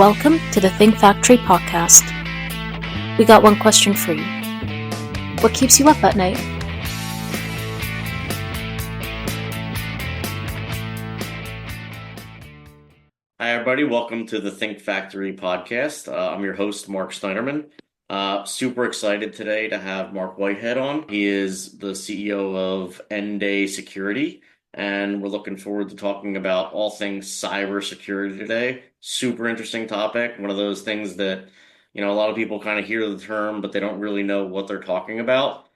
Welcome to the Think Factory podcast. We got one question for you. What keeps you up at night? Hi, everybody. Welcome to the Think Factory podcast. I'm your host, Mark Steinerman. Super excited today to have Mark Whitehead on. He is the CEO of NDAY Security, and we're looking forward to talking about all things cybersecurity today. Super interesting topic. One of those things that, a lot of people kind of hear the term, but they don't really know what they're talking about.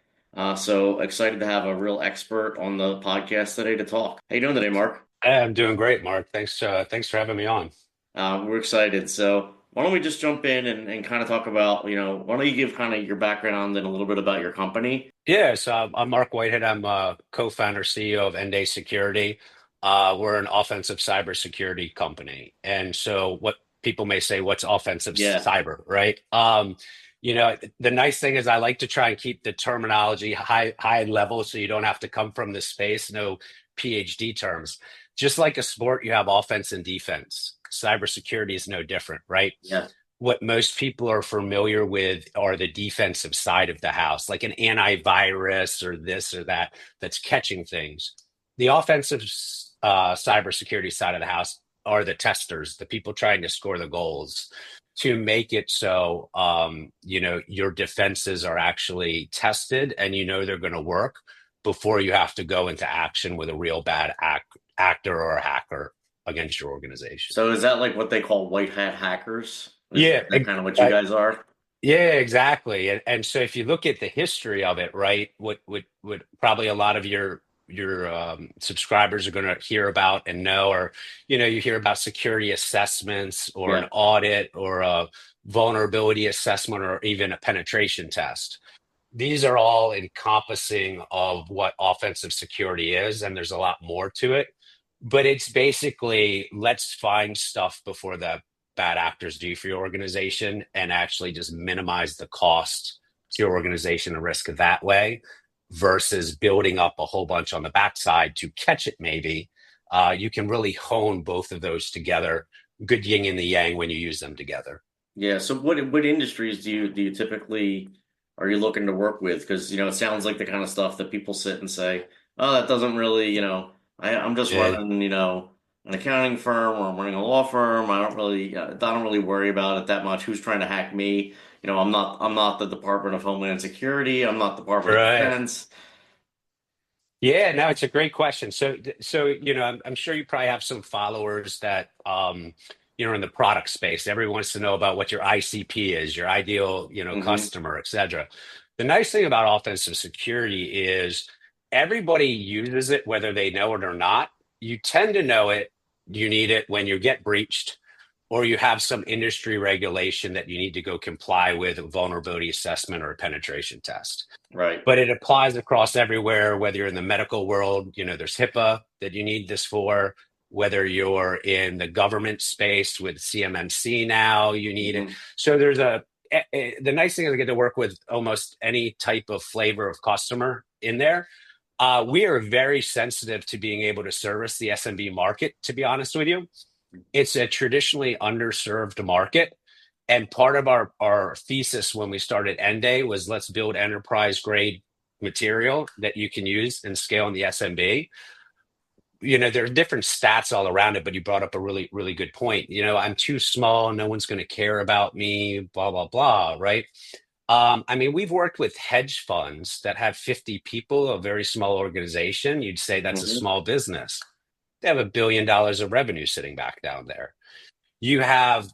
So excited to have a real expert on the podcast today to talk. How you doing today, Mark? Hey, I'm doing great, Mark. Thanks for having me on. We're excited. So why don't we just jump in and kind of talk about, why don't you give kind of your background and a little bit about your company? Yeah, so I'm Mark Whitehead. I'm a co-founder, CEO of NDAY Security. We're an offensive cybersecurity company. And so what people may say, what's offensive Yeah. cyber, right? The nice thing is I like to try and keep the terminology high level so you don't have to come from the space, no PhD terms. Just like a sport, you have offense and defense. Cybersecurity is no different, right? Yeah. What most people are familiar with are the defensive side of the house, like an antivirus or this or that that's catching things. The offensive cybersecurity side of the house are the testers, the people trying to score the goals to make it so your defenses are actually tested and they're going to work before you have to go into action with a real bad actor or a hacker against your organization. So is that like what they call white hat hackers? Is Yeah, that kind of what you guys are? yeah, exactly. And so if you look at the history of it, right, what probably a lot of your subscribers are going to hear about and know, or you hear about security assessments or an Yeah. audit or a vulnerability assessment or even a penetration test. These are all encompassing of what offensive security is, and there's a lot more to it. But it's basically let's find stuff before the bad actors do for your organization and actually just minimize the cost to your organization and risk that way versus building up a whole bunch on the backside to catch it maybe. You can really hone both of those together. Good yin and the yang when you use them together. Yeah. So what industries do you typically are you looking to work with? Because it sounds like the kind of stuff that people sit and say, oh, that doesn't really, I'm just Yeah. running, an accounting firm or I'm running a law firm. I don't really worry about it that much. Who's trying to hack me? I'm not the Department of Homeland Security. I'm not the Department of Right. Defense. Yeah, no, it's a great question. So I'm sure you probably have some followers that in the product space. Everyone wants to know about what your ICP is, your ideal, Hmm. customer, et cetera. The nice thing about offensive security is everybody uses it, whether they know it or not. You tend to know it, you need it when you get breached, or you have some industry regulation that you need to go comply with, a vulnerability assessment or a penetration test, Right. but it applies across everywhere, whether you're in the medical world, there's HIPAA that you need this for, whether you're in the government space with CMMC now, you need it. Hmm. So the nice thing is I get to work with almost any type of flavor of customer in there. We are very sensitive to being able to service the SMB market, to be honest with you. It's a traditionally underserved market. And part of our thesis when we started NDAY was let's build enterprise grade material that you can use and scale in the SMB. There are different stats all around it, but you brought up a really, really good point. I'm too small, no one's going to care about me, blah, blah, blah, right? We've worked with hedge funds that have 50 people, a very small organization. You'd say that's a Hmm. small business. They have $1 billion of revenue sitting back down there. You have,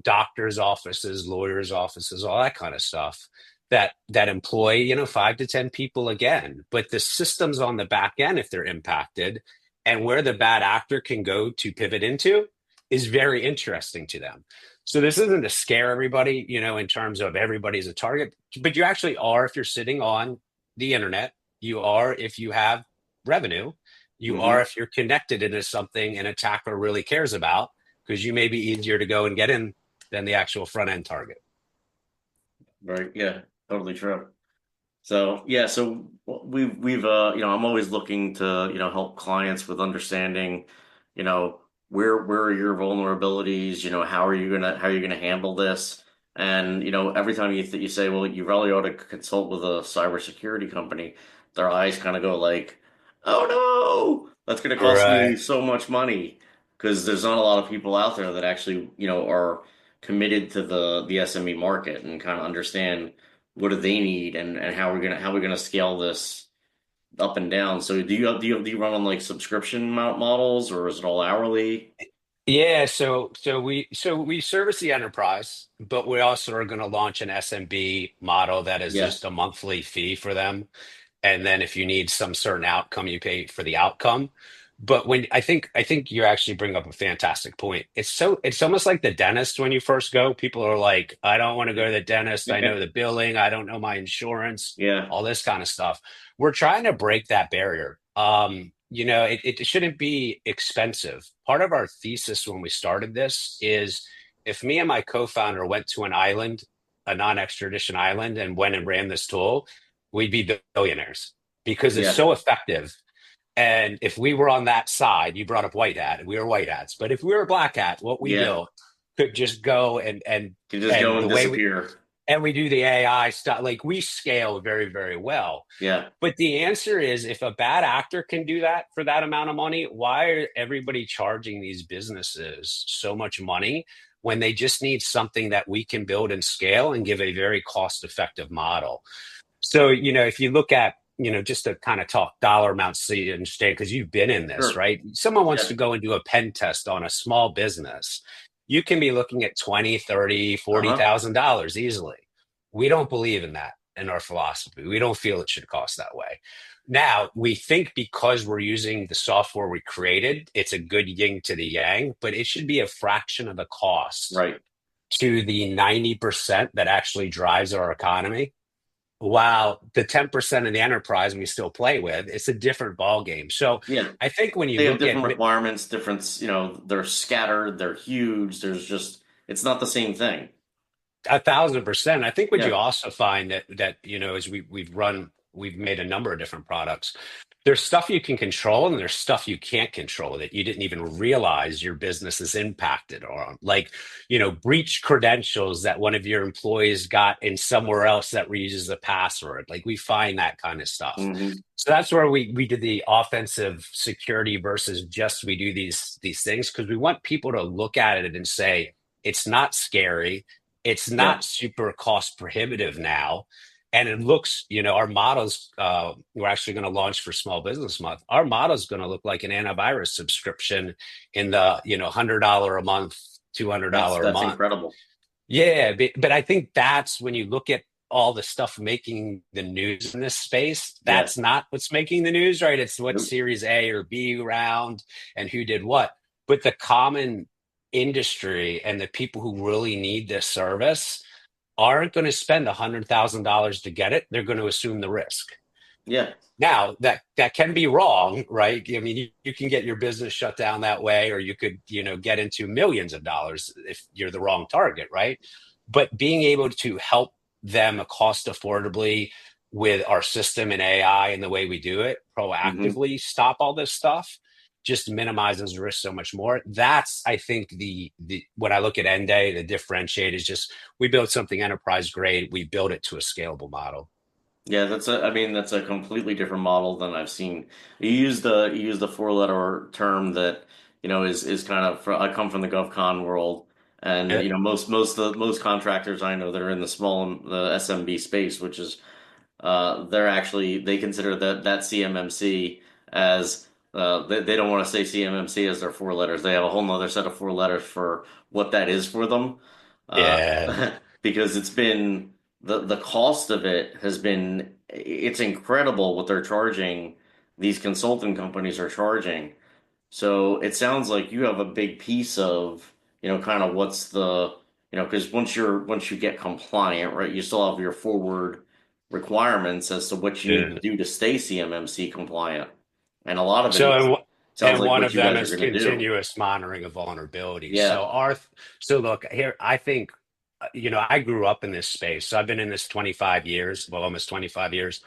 doctors' offices, lawyers' offices, all that kind of stuff that employ, 5 to 10 people again. But the systems on the back end, if they're impacted, and where the bad actor can go to pivot into is very interesting to them. So this isn't to scare everybody, in terms of everybody's a target, but you actually are if you're sitting on the internet. You are if you have revenue. You are Hmm. if you're connected into something an attacker really cares about, because you may be easier to go and get in than the actual front end target. Right. Yeah. Totally true. So yeah, so we've I'm always looking to help clients with understanding, you know where are your vulnerabilities? How are you gonna handle this? And every time you say, well, you really ought to consult with a cybersecurity company, their eyes kind of go like, oh no, that's gonna cost me Right. so much money because there's not a lot of people out there that actually are committed to the SME market and kind of understand what do they need and how we're gonna scale this up and down. So do you run on like subscription models or is it all hourly? Yeah, so we service the enterprise, but we also are going to launch an SMB model that is Yeah. just a monthly fee for them. And then if you need some certain outcome, you pay for the outcome. But when I think you actually bring up a fantastic point. It's almost like the dentist when you first go. People are like, I don't want to go to the dentist. I know the billing, I don't know my insurance, Yeah. all this kind of stuff. We're trying to break that barrier. It shouldn't be expensive. Part of our thesis when we started this is if me and my co-founder went to an island, a non-extradition island, and went and ran this tool, we'd be billionaires because it's Yeah. so effective. And if we were on that side, you brought up white hat, and we were white hats. But if we were black hat, what we Yeah. built could just go and and Can just go and and the way we disappear. and we do the AI stuff, like we scale very, very well. Yeah. But the answer is if a bad actor can do that for that amount of money, why are everybody charging these businesses so much money when they just need something that we can build and scale and give a very cost effective model? So, if you look at, just to kind of talk dollar amounts so you understand, because you've been in this, Sure. right? Someone wants Yeah. to go and do a pen test on a small business. You can be looking at 20, 30, Uh-huh. $40,000 easily. We don't believe in that in our philosophy. We don't feel it should cost that way. Now, we think because we're using the software we created, it's a good yin to the yang, but it should be a fraction of the cost Right. to the 90% that actually drives our economy. While the 10% of the enterprise we still play with, it's a different ball game. So Yeah. I think when you They have look at different requirements, they're scattered, they're huge. It's not the same thing. 1,000%, I think what you Yeah. also find that as we've made a number of different products. There's stuff you can control and there's stuff you can't control that you didn't even realize your business is impacted on. Like, breach credentials that one of your employees got in somewhere else that reuses the password. Like we find that kind of stuff. Hmm. So that's where we did the offensive security versus just we do these things because we want people to look at it and say, it's not scary. It's Yeah. not super cost prohibitive now. And it looks, our models, we're actually going to launch for Small Business Month. Our model is going to look like an antivirus subscription in the, $100 a month, That's $200 a that's month. incredible. Yeah, but I think that's when you look at all the stuff making the news in this space, Yeah. that's not what's making the news, right? It's what Nope. Series A or B round and who did what. But the common industry and the people who really need this service aren't going to spend $100,000 to get it. They're going to assume the risk. Yeah. Now that can be wrong, right? I mean, you can get your business shut down that way, or you could, get into millions of dollars if you're the wrong target, right? But being able to help them cost affordably with our system and AI and the way we do it, Hmm. proactively stop all this stuff, just minimizes risk so much more. That's, I think, the when I look at NDAY, the differentiate is just we built something enterprise grade. We built it to a scalable model. Yeah, I mean, that's a completely different model than I've seen. You use the four-letter term that, is kind of, I come from the GovCon world, and, Yeah. most contractors I know that are in the SMB space, which is, they consider that CMMC as, they don't want to say CMMC as their four letters. They have a whole nother set of four letters for what that is for them. Uh, Yeah. because the cost of it has been, it's incredible what they're charging, these consulting companies are charging. So it sounds like you have a big piece of, kind of what's because once you get compliant, right, you still have your forward requirements as to what you need to Yeah. do to stay CMMC compliant. And a lot of it So, is, sounds and like one what of you them guys are is going to do. continuous monitoring of vulnerabilities. Yeah. So look here, I think, I grew up in this space. So I've been in this 25 years, well, almost 25 years.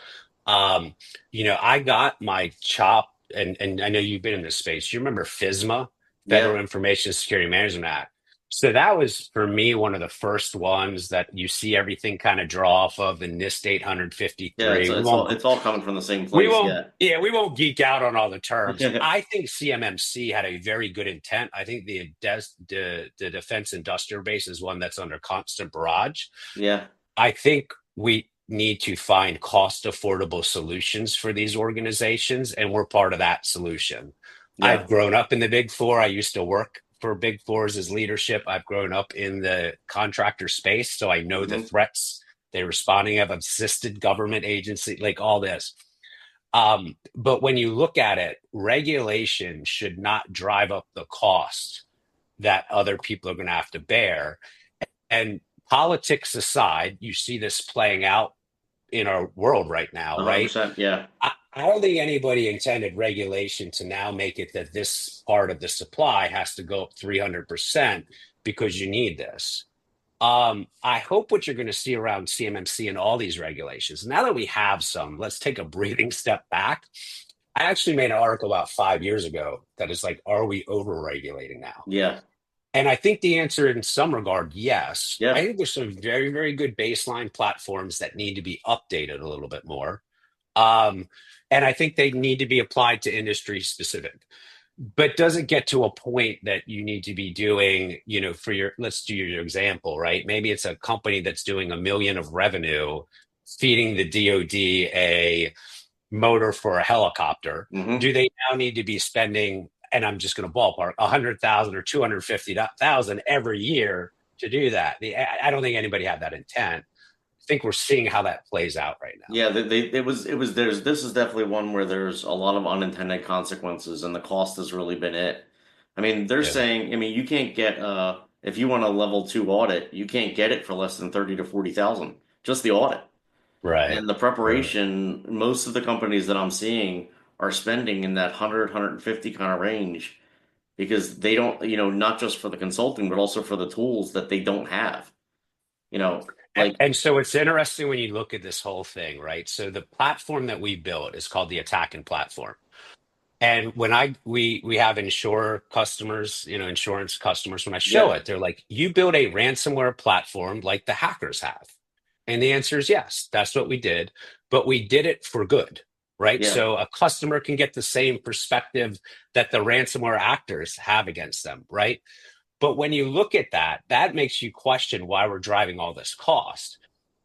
Um, I got my chop, and I know you've been in this space. You remember FISMA? Yeah. Federal Information Security Management Act. So that was for me one of the first ones that you see everything kind of draw off of in NIST Yeah. 853. We won't It's all coming from the same place. Yeah. yeah, we won't geek out on all the terms. I think CMMC had a very good intent. I think the defense industrial base is one that's under constant barrage. Yeah. I think we need to find cost affordable solutions for these organizations, and we're part of that solution. Yeah. I've grown up in the big four. I used to work for big fours as leadership. I've grown up in the contractor space, so I know the Hmm. threats they're responding of assisted government agency, like all this. But when you look at it, regulation should not drive up the cost that other people are going to have to bear. And politics aside, you see this playing out in our world right now, right? 100%. Yeah. I don't think anybody intended regulation to now make it that this part of the supply has to go up 300% because you need this. I hope what you're going to see around CMMC and all these regulations, now that we have some, let's take a breathing step back. I actually made an article about 5 years ago that is like, are we over regulating now? Yeah. And I think the answer in some regard, yes. I Yeah. think there's some very, very good baseline platforms that need to be updated a little bit more. Um, and I think they need to be applied to industry specific. But does it get to a point that you need to be doing, for let's do your example, right? Maybe it's a company that's doing 1 million of revenue, feeding the DoD a motor for a helicopter. Hmm. Do they now need to be spending, and I'm just going to ballpark, 100,000 or 250,000 every year to do that? I don't think anybody had that intent. I think we're seeing how that plays out right now. Yeah. There's, this is definitely one where there's a lot of unintended consequences, and the cost has really been it. I mean, they're Yeah. saying, I mean, you can't get, if you want a level two audit, you can't get it for less than 30 to 40,000, just the audit. Right. And the Right. preparation, most of the companies that I'm seeing are spending in that 150 kind of range because they don't, not just for the consulting, but also for the tools that they don't have, you know, like, And so it's interesting when you look at this whole thing, right? So the platform that we built is called the Attacking Platform. And when we have insurer customers, insurance customers, when I show yeah, it, they're like, you build a ransomware platform like the hackers have. And the answer is yes, that's what we did, but we did it for good, right? yeah, So a customer can get the same perspective that the ransomware actors have against them, right? But when you look at that, that makes you question why we're driving all this cost.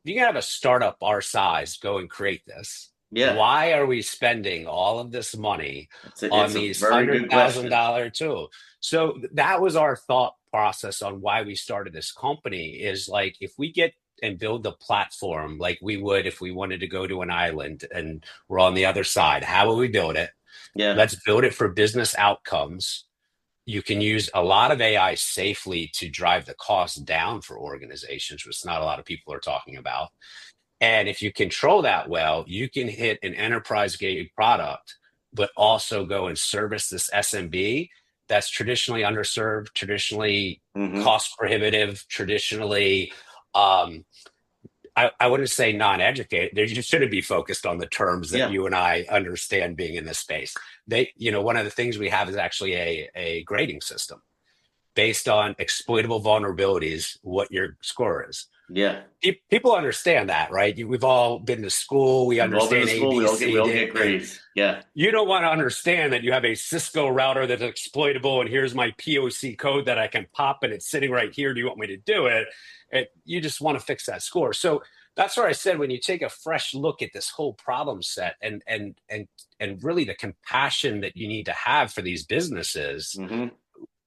If you can have a startup our size go and create this, yeah. why are we spending all of this money on It's a these very hundred good thousand question. dollar tool? So that was our thought process on why we started this company. Is like, if we get and build the platform like we would if we wanted to go to an island and we're on the other side, how will we build it? Yeah, Let's build it for business outcomes. You can use a lot of AI safely to drive the cost down for organizations, which not a lot of people are talking about. And if you control that well, you can hit an enterprise grade product, but also go and service this SMB that's traditionally underserved, traditionally hmm, cost prohibitive, traditionally um, I wouldn't say non-educated. They just shouldn't be focused on the terms that yeah, you and I understand being in this space. One of the things we have is actually a grading system based on exploitable vulnerabilities, what your score is. yeah. People understand that, right? We've all been to school. We We've all been to understand A, school. B, We C, all D. get grades. Yeah, You don't want to understand that you have a Cisco router that's exploitable, and here's my POC code that I can pop, and it's sitting right here. Do you want me to do it? You just want to fix that score. So that's where I said when you take a fresh look at this whole problem set and really the compassion that you need to have for these businesses, hmm.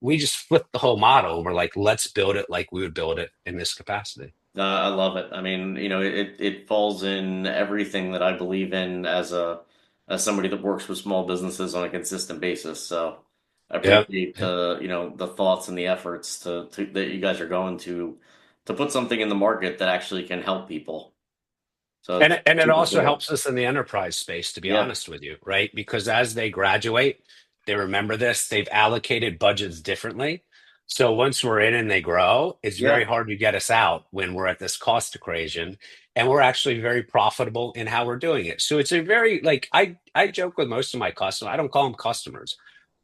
we just flipped the whole model. We're like, let's build it like we would build it in this capacity. I love it. I mean, it falls in everything that I believe in as somebody that works with small businesses on a consistent basis. So I Yeah. appreciate the the thoughts and the efforts that you guys are going to put something in the market that actually can help people. So And it's it super also cool. helps us in the enterprise space, to be Yeah, honest with you, right? Because as they graduate, they remember this, they've allocated budgets differently. So once we're in and they grow, it's very yeah, hard to get us out when we're at this cost equation. And we're actually very profitable in how we're doing it. So it's a very like I joke with most of my customers. I don't call them customers.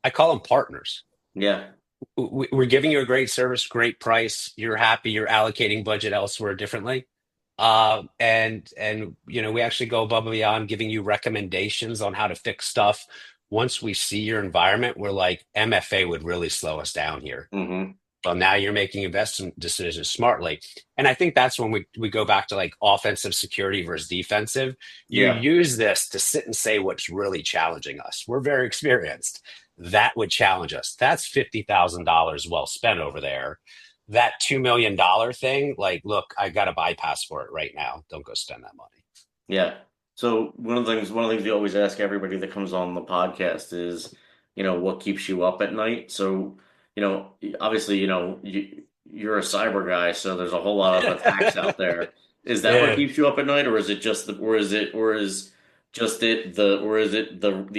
I call them partners. yeah. we're giving you a great service, great price. You're happy. You're allocating budget elsewhere differently. And we actually go above and beyond giving you recommendations on how to fix stuff. Once we see your environment, we're like, MFA would really slow us down here. Mm-hmm. Well, now you're making investment decisions smartly. And I think that's when we go back to like offensive security versus defensive. You Yeah. use this to sit and say what's really challenging us. We're very experienced. That would challenge us. That's $50,000 well spent over there. That $2 million thing, like, look, I got a bypass for it right now. Don't go spend that money. Yeah. So one of the things we always ask everybody that comes on the podcast is, what keeps you up at night? So, obviously, you're a cyber guy, so there's a whole lot of attacks out there. Is that what Yeah. keeps you up at night, or is it just the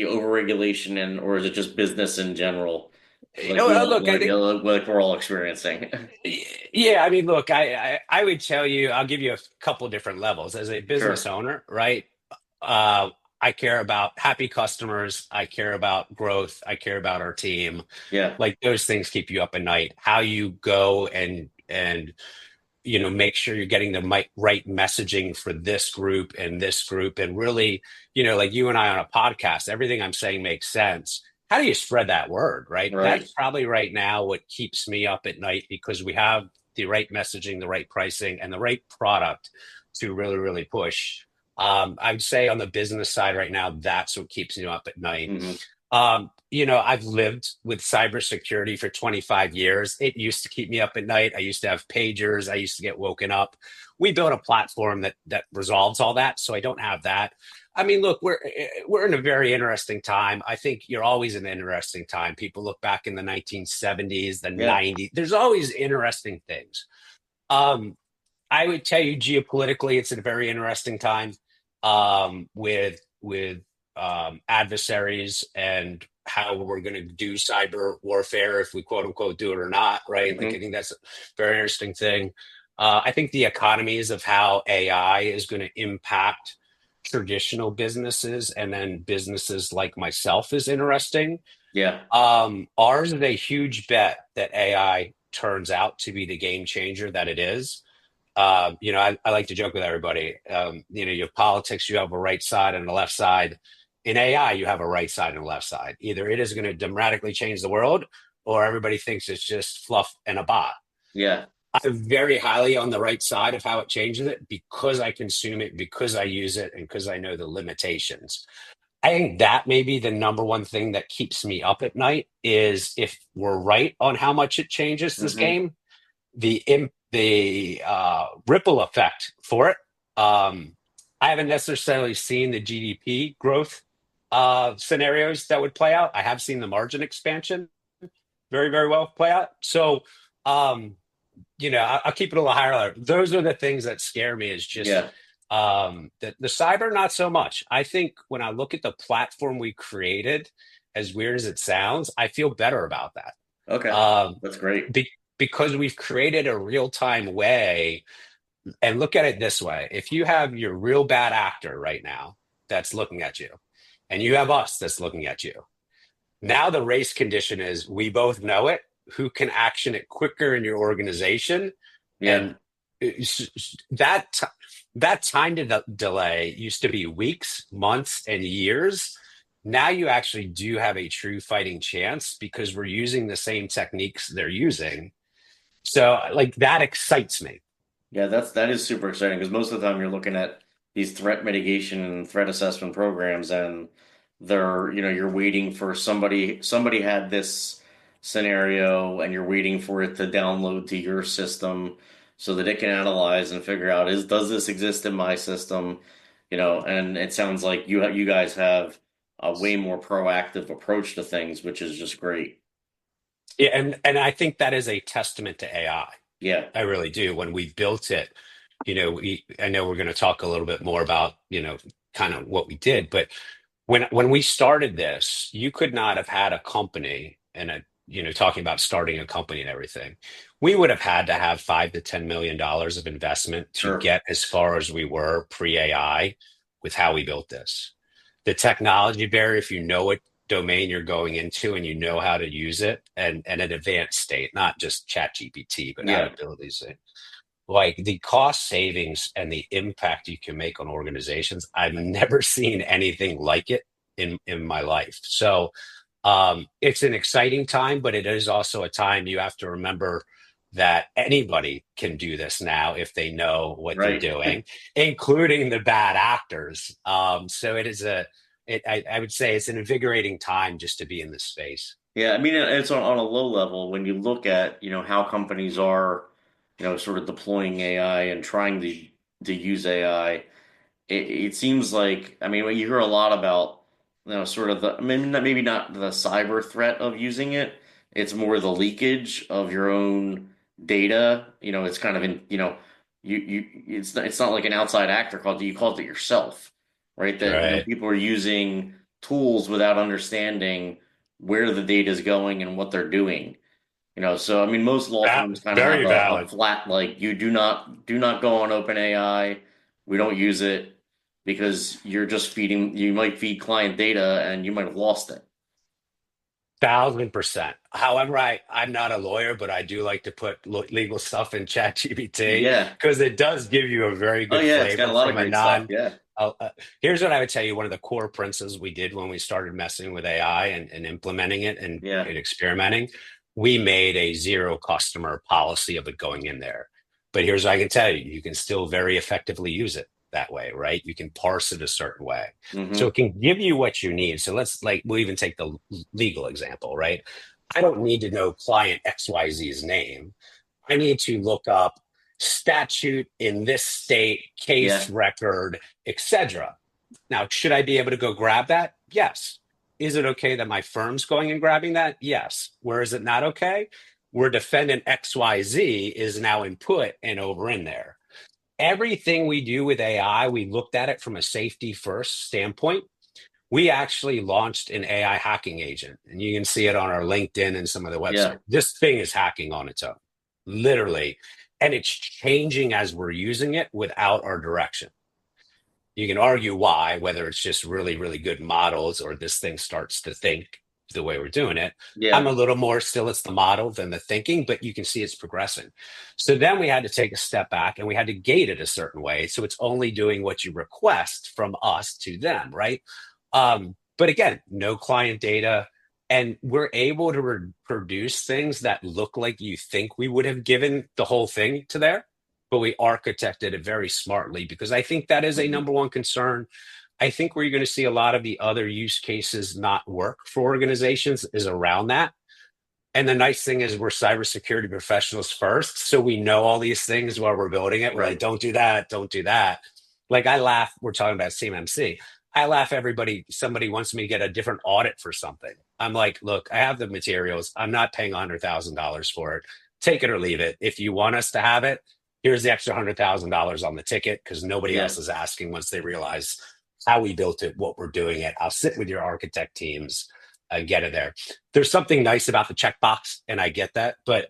overregulation, or is it just business in general, like Look, I think like we're all experiencing? Yeah, I mean, look, I would tell you, I'll give you a couple different levels. As a business Sure. owner, right? Uh, I care about happy customers. I care about growth. I care about our team. Yeah. Like those things keep you up at night. How you go and make sure you're getting the right messaging for this group, and really, like you and I on a podcast, everything I'm saying makes sense. How do you spread that word, right? Right. That's probably right now what keeps me up at night, because we have the right messaging, the right pricing, and the right product to really, really push. I'd say on the business side right now, that's what keeps me up at night. Mm-hmm. I've lived with cybersecurity for 25 years. It used to keep me up at night. I used to have pagers. I used to get woken up. We built a platform that resolves all that, so I don't have that. I mean, look, we're in a very interesting time. I think you're always in an interesting time. People look back in the 1970s, the Yeah. 90s. There's always interesting things. Um, I would tell you geopolitically, it's a very interesting time, with adversaries and how we're going to do cyber warfare, if we quote unquote do it or not, right? Like, I Mm-hmm. think that's a very interesting thing. I think the economies of how AI is going to impact traditional businesses and then businesses like myself is interesting. Yeah. Ours is a huge bet that AI turns out to be the game changer that it is. I like to joke with everybody. You have politics, you have a right side and a left side. In AI, you have a right side and a left side. Either it is going to dramatically change the world, or everybody thinks it's just fluff and a bot. Yeah. I'm very highly on the right side of how it changes it, because I consume it, because I use it, and because I know the limitations. I think that may be the number one thing that keeps me up at night, is if we're right on how much it changes this Mm-hmm. game, the ripple effect for it. I haven't necessarily seen the GDP growth scenarios that would play out. I have seen the margin expansion very, very well play out. So, I'll keep it a little higher level. Those are the things that scare me, is just Yeah. the cyber, not so much. I think when I look at the platform we created, as weird as it sounds, I feel better about that. Okay. Um, That's great. because we've created a real-time way. And look at it this way: if you have your real bad actor right now that's looking at you, and you have us that's looking at you, now the race condition is we both know it, who can action it quicker in your organization. Yeah. And that that time delay used to be weeks, months, and years. Now you actually do have a true fighting chance, because we're using the same techniques they're using. So, like, that excites me. Yeah, that is super exciting, because most of the time you're looking at these threat mitigation and threat assessment programs, and you're waiting for somebody had this scenario, and you're waiting for it to download to your system so that it can analyze and figure out, does this exist in my system? And it sounds like you guys have a way more proactive approach to things, which is just great. Yeah, and I think that is a testament to AI. Yeah. I really do. When we built it, I know we're going to talk a little bit more about, kind of what we did, but when we started this, you could not have had a company, and talking about starting a company and everything, we would have had to have $5 to $10 million of investment to Sure. get as far as we were pre-AI with how we built this. The technology barrier, if you know it, domain you're going into and you know how to use it, and an advanced state, not just chat GPT, but Yeah. add abilities. Like the cost savings and the impact you can make on organizations, I've never seen anything like it in my life. So it's an exciting time, but it is also a time you have to remember that anybody can do this now if they know what they're Right. doing, including the bad actors. So I would say it's an invigorating time just to be in this space. Yeah, I mean, it's on a low level when you look at, how companies are, sort of deploying AI and trying to use AI. It seems like, I mean, you hear a lot about, sort of I mean, maybe not the cyber threat of using it. It's more the leakage of your own data. It's kind of it's not like an outside actor called you called it yourself, right? That, Right. people are using tools without understanding where the data is going and what they're doing. So I mean, most law firms kind of have Very a valid. flat like you do not go on OpenAI. We don't use it because you're just feeding. You might feed client data and you might have lost it. 1,000%. However, I'm not a lawyer, but I do like to put legal stuff in ChatGPT Yeah. because it does give you a very Oh good yeah, it's got a flavor lot of from a great stuff. non. Yeah. Here's what I would tell you: one of the core principles we did when we started messing with AI and implementing it Yeah. and experimenting, we made a zero customer policy of it going in there. But here's what I can tell you: you can still very effectively use it that way, right? You can parse it a certain way. So Hmm. it can give you what you need. So we'll even take the legal example, right? I don't need to know client XYZ's name. I need to look up statute in this state, case Yeah. record, etc. Now, should I be able to go grab that? Yes. Is it okay that my firm's going and grabbing that? Yes. Where is it not okay? Where defendant XYZ is now input and over in there. Everything we do with AI, we looked at it from a safety first standpoint. We actually launched an AI hacking agent, and you can see it on our LinkedIn and some of the Yeah. website. This thing is hacking on its own, literally. And it's changing as we're using it without our direction. You can argue why, whether it's just really, really good models or this thing starts to think the way we're doing it. I'm Yeah. a little more still, it's the model than the thinking, but you can see it's progressing. So then we had to take a step back and we had to gate it a certain way. So it's only doing what you request from us to them, right? But again, no client data. And we're able to produce things that look like you think we would have given the whole thing to there, but we architected it very smartly because I think that is a Hmm. number one concern. I think where you're going to see a lot of the other use cases not work for organizations is around that. And the nice thing is we're cybersecurity professionals first. So we know all these things while we're building it. We're like, Right. don't do that, don't do that. Like I laugh, we're talking about CMMC. I laugh somebody wants me to get a different audit for something. I'm like, look, I have the materials. I'm not paying $100,000 for it. Take it or leave it. If you want us to have it, here's the extra $100,000 on the ticket because nobody Yeah. else is asking once they realize how we built it, what we're doing it. I'll sit with your architect teams and get it there. There's something nice about the checkbox, and I get that. But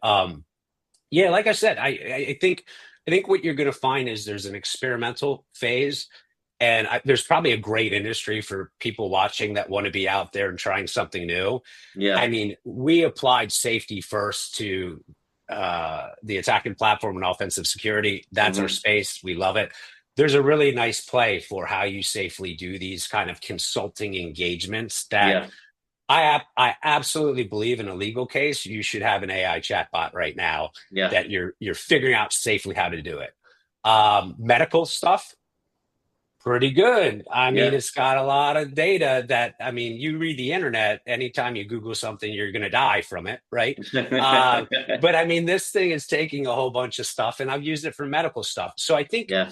yeah, like I said, I think what you're going to find is there's an experimental phase, and there's probably a great industry for people watching that want to be out there and trying something new. I Yeah. mean, we applied safety first to the attacking platform and offensive security. That's our Hmm. space. We love it. There's a really nice play for how you safely do these kind of consulting engagements that Yeah. I absolutely believe in a legal case, you should have an AI chatbot right now Yeah. that you're figuring out safely how to do it. Medical stuff, pretty good. I mean, Yeah. it's got a lot of data that, I mean, you read the internet, anytime you Google something, you're going to die from it, right? Uh, but I mean, this thing is taking a whole bunch of stuff, and I've used it for medical stuff. So Yeah.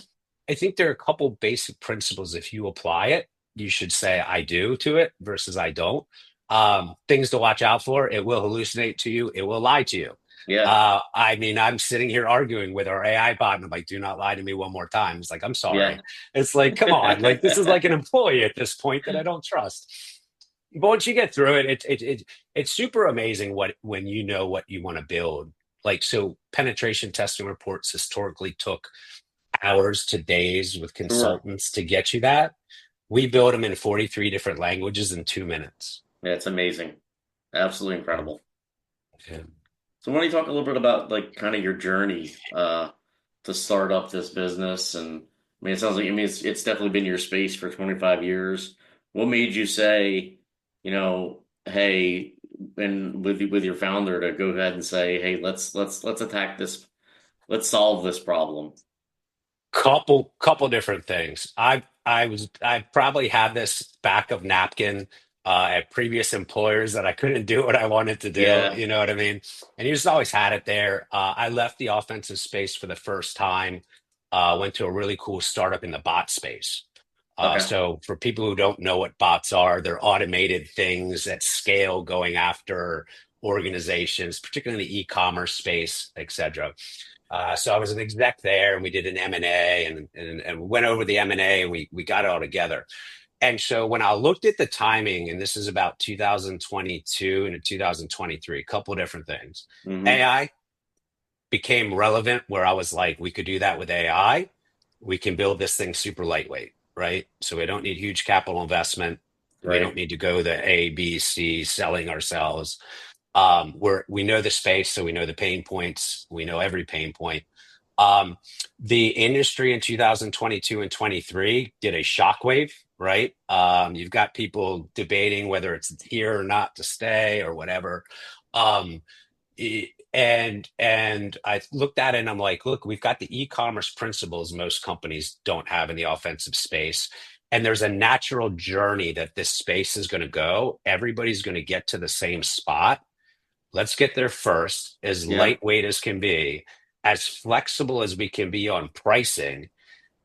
I think there are a couple basic principles. If you apply it, you should say I do to it versus I don't. Things to watch out for. It will hallucinate to you. It will lie to you. Yeah. I mean, I'm sitting here arguing with our AI bot, and I'm like, do not lie to me one more time. It's like, I'm Yeah. sorry. It's like, come on. Like, this is like an employee at this point that I don't trust. But once you get through it, it's super amazing when you know what you want to build. Like, so penetration testing reports historically took hours to days with Sure. consultants to get you that. We build them in 43 different languages in 2 minutes. Yeah, it's amazing. Absolutely incredible. Yeah. So why don't you talk a little bit about like kind of your journey to start up this business? And I mean, it sounds like I mean it's definitely been your space for 25 years. What made you say, hey, and with your founder to go ahead and say, hey, let's attack this, let's solve this problem. Couple different things. I probably had this back of napkin at previous employers that I couldn't do what I wanted to do. Yeah. You know what I mean? And you just always had it there. I left the offensive space for the first time. Went to a really cool startup in the bot space. Okay. So for people who don't know what bots are, they're automated things at scale going after organizations, particularly in the e-commerce space, et cetera. So I was an exec there, and we did an M&A, and we went over the M&A, and we got it all together. And so when I looked at the timing, and this is about 2022 and 2023, a couple of different things. Mm-hmm. AI became relevant where I was like, we could do that with AI. We can build this thing super lightweight, right? So we don't need huge capital investment. We don't Right. need to go the A, B, C selling ourselves. We know the space, so we know the pain points. We know every pain point. Um, the industry in 2022 and 23 did a shockwave, right? You've got people debating whether it's here or not to stay or whatever. Um, and I looked at it and I'm like, look, we've got the e-commerce principles most companies don't have in the offensive space. And there's a natural journey that this space is going to go. Everybody's going to get to the same spot. Let's get there first, as Yeah. lightweight as can be, as flexible as we can be on pricing,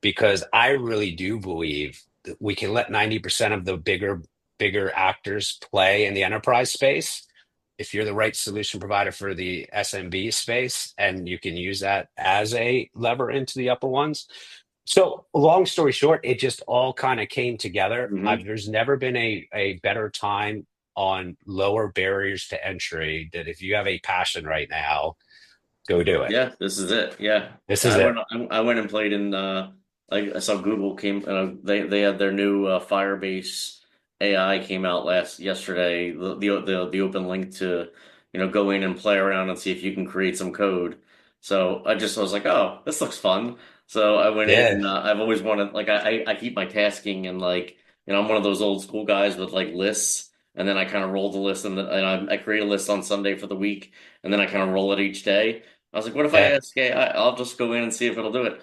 because I really do believe that we can let 90% of the bigger actors play in the enterprise space. If you're the right solution provider for the SMB space, and you can use that as a lever into the upper ones. So long story short, it just all kind of came together. Mm-hmm. There's never been a better time on lower barriers to entry that if you have a passion right now, go do it. Yeah, this is it. Yeah, This yeah. is it. I went and played in. Like I saw Google came. They had their new Firebase AI came out yesterday. The open link to go in and play around and see if you can create some code. So I was like, oh, this looks fun. So I went in Yeah. and I've always wanted like I keep my tasking and like I'm one of those old school guys with like lists. And then I kind of roll the list and I create a list on Sunday for the week, and then I kind of roll it each day. I was like, what if I Yeah. ask AI? I'll just go in and see if it'll do it.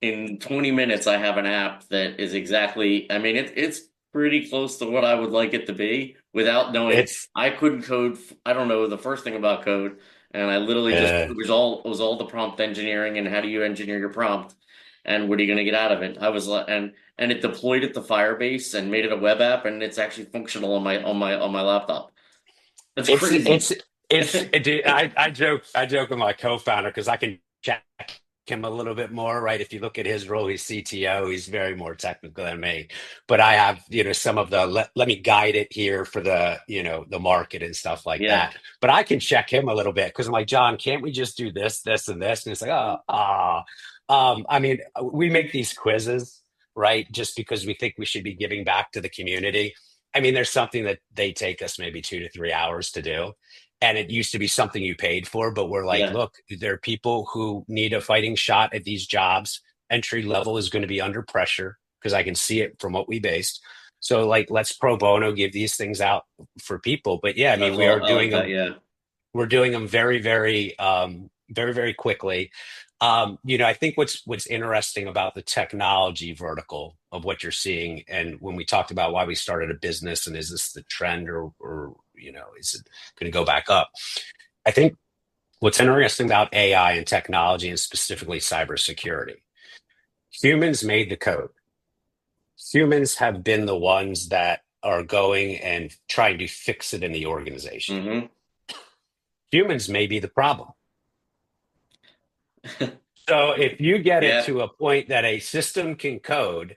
In 20 minutes, I have an app that is exactly, I mean, it's pretty close to what I would like it to be without knowing. It's I couldn't code, I don't know the first thing about code. And I literally just, uh, it was all the prompt engineering and how do you engineer your prompt and what are you going to get out of it? I was like, and it deployed it to Firebase and made it a web app and it's actually functional on my laptop. That's it's crazy. it's dude, I joke with my co-founder because I can check him a little bit more, right? If you look at his role, he's CTO, he's very more technical than me. But I have, some of the let me guide it here for the, the market and stuff like Yeah. that. But I can check him a little bit because I'm like, John, can't we just do this, this, and this? And it's like, I mean, we make these quizzes, right? Just because we think we should be giving back to the community. I mean, there's something that they take us maybe 2 to 3 hours to do. And it used to be something you paid for, but we're like, Yeah. look, there are people who need a fighting shot at these jobs. Entry level is going to be under pressure because I can see it from what we based. So, like, let's pro bono give these things out for people. But yeah, I mean, That's we are all. I doing like that. them. Yeah. We're doing them very, very, very, very quickly. I think what's interesting about the technology vertical of what you're seeing, and when we talked about why we started a business, and is this the trend, or is it going to go back up? I think what's interesting about AI and technology, and specifically cybersecurity, humans made the code. Humans have been the ones that are going and trying to fix it in the organization. Hmm. Humans may be the problem. So if you get it Yeah. to a point that a system can code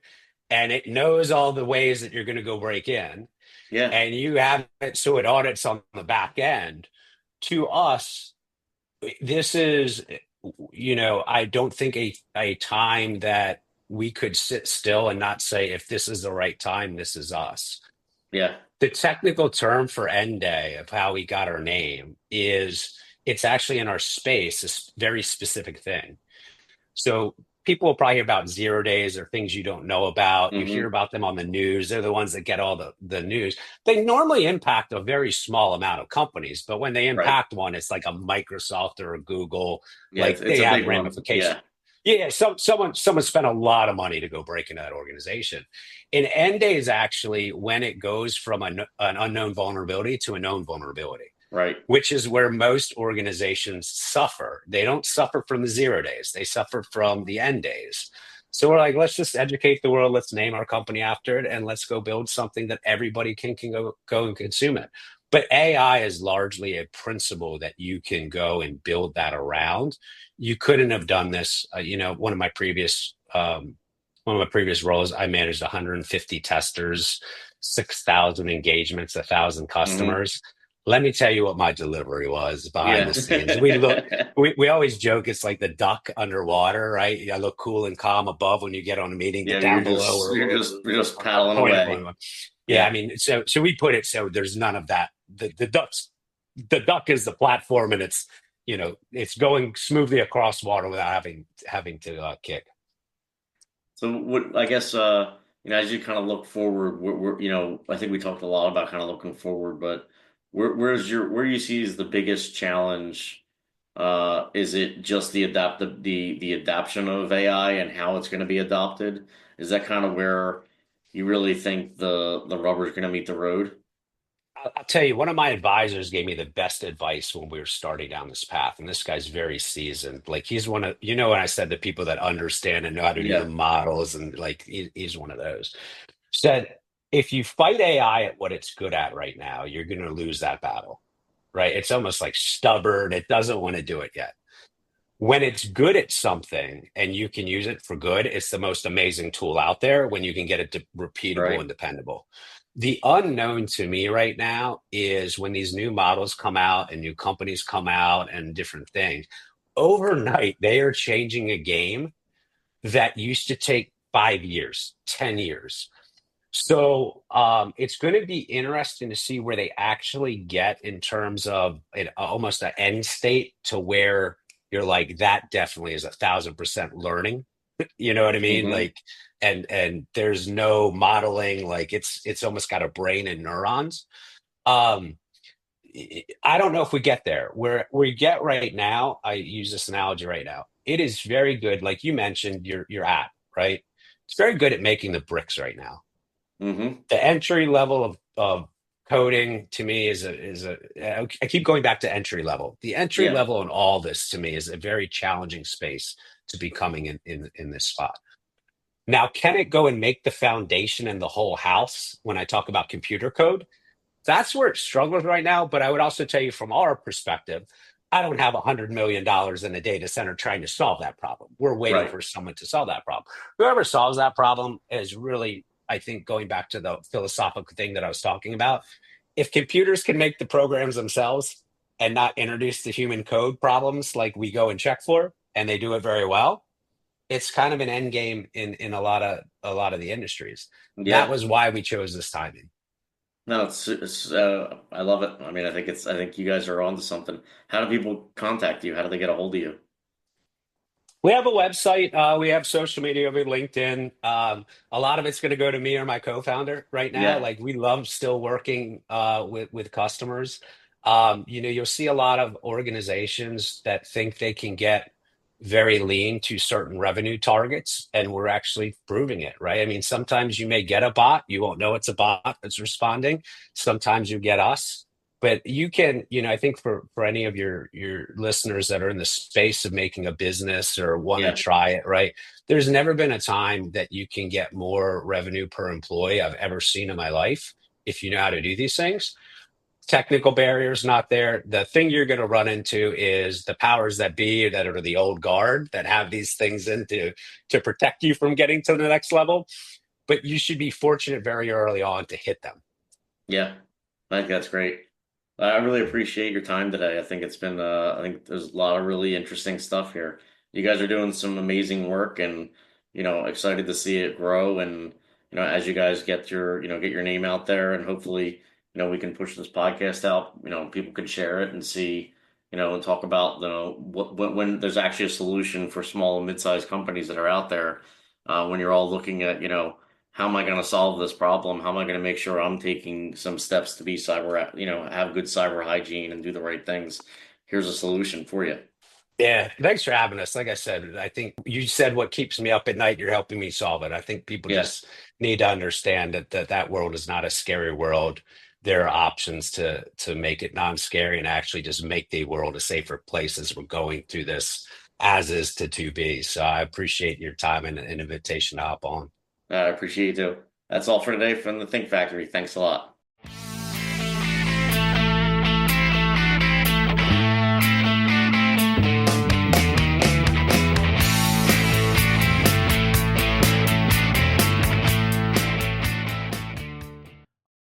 and it knows all the ways that you're going to go break in, Yeah. and you have it so it audits on the back end, to us, this is, I don't think a time that we could sit still and not say, if this is the right time, this is us. Yeah. The technical term for NDAY of how we got our name is it's actually in our space, this very specific thing. So people will probably hear about 0 days or things you don't know about. You hear Hmm. about them on the news. They're the ones that get all the news. They normally impact a very small amount of companies, but when they Right. impact one, it's like a Microsoft or a Google, Yeah, like it's they a have big one. ramifications. Yeah. Yeah, someone spent a lot of money to go break into that organization. And end day is actually when it goes from an unknown vulnerability to a known vulnerability, Right. which is where most organizations suffer. They don't suffer from the 0 days, they suffer from the end days. So we're like, let's just educate the world. Let's name our company after it, and let's go build something that everybody can go and consume it. But AI is largely a principle that you can go and build that around. You couldn't have done this. One of my previous roles, I managed 150 testers, 6,000 engagements, 1,000 Hmm. customers. Let me tell you what my delivery was behind Yeah. the scenes. We always joke it's like the duck underwater, right? I look cool and calm above when you get on a meeting, but Yeah, you're down below just you're just you're just we're paddling going, away. going. Yeah, I Yeah. mean, so we put it so there's none of that. The duck is the platform, and it's going smoothly across water without having to kick. So what I guess as you kind of look forward, I think we talked a lot about kind of looking forward, but where you see is the biggest challenge? Is it just the adoption of AI and how it's going to be adopted? Is that kind of where you really think the rubber's going to meet the road? I'll tell you, one of my advisors gave me the best advice when we were starting down this path. And this guy's very seasoned. Like he's one of, when I said the people that understand and know how to do the Yeah. models, and like he's one of those. Said, if you fight AI at what it's good at right now, you're going to lose that battle, right? It's almost like stubborn. It doesn't want to do it yet. When it's good at something and you can use it for good, it's the most amazing tool out there when you can get it to repeatable and Right. dependable. The unknown to me right now is when these new models come out and new companies come out and different things. Overnight, they are changing a game that used to take 5 years, 10 years. So it's going to be interesting to see where they actually get in terms of almost an end state to where you're like, that definitely is 1,000% learning. You know what I mean? Hmm. Like, and there's no modeling. Like it's almost got a brain and neurons. Um, I don't know if we get there. Where we get right now, I use this analogy right now. It is very good, like you mentioned, your app, right? It's very good at making the bricks right now. Hmm. The entry level of coding to me I keep going back to entry level. The entry Yeah. level in all this to me is a very challenging space to be coming in this spot. Now, can it go and make the foundation and the whole house when I talk about computer code? That's where it struggles right now. But I would also tell you from our perspective, I don't have $100 million in a data center trying to solve that problem. We're waiting Right. for someone to solve that problem. Whoever solves that problem is really, I think, going back to the philosophical thing that I was talking about. If computers can make the programs themselves and not introduce the human code problems like we go and check for, and they do it very well, it's kind of an end game in a lot of the industries. That Yeah. was why we chose this timing. No, I love it. I mean, I think you guys are onto something. How do people contact you? How do they get a hold of you? We have a website. We have social media over LinkedIn. A lot of it's going to go to me or my co-founder right now. Yeah. Like we love still working with customers. You'll see a lot of organizations that think they can get very lean to certain revenue targets, and we're actually proving it, right? I mean, sometimes you may get a bot, you won't know it's a bot that's responding. Sometimes you get us. But you can, I think for any of your listeners that are in the space of making a business or want to Yeah. try it, right? There's never been a time that you can get more revenue per employee I've ever seen in my life if you know how to do these things. Technical barriers not there. The thing you're going to run into is the powers that be that are the old guard that have these things in to protect you from getting to the next level. But you should be fortunate very early on to hit them. Yeah. I think that's great. I really appreciate your time today. I think there's a lot of really interesting stuff here. You guys are doing some amazing work and, excited to see it grow. And, as you guys get your name out there, and hopefully, we can push this podcast out. People can share it and see, and talk about, when there's actually a solution for small and mid-sized companies that are out there. When you're all looking at, how am I going to solve this problem? How am I going to make sure I'm taking some steps to be have good cyber hygiene and do the right things? Here's a solution for you. Yeah, thanks for having us. Like I said, I think you said what keeps me up at night. You're helping me solve it. I think people Yeah, just need to understand that world is not a scary world. There are options to make it non-scary and actually just make the world a safer place as we're going through this as is to be. So I appreciate your time and invitation to hop on. I appreciate you too. That's all for today from the Think Factory. Thanks a lot.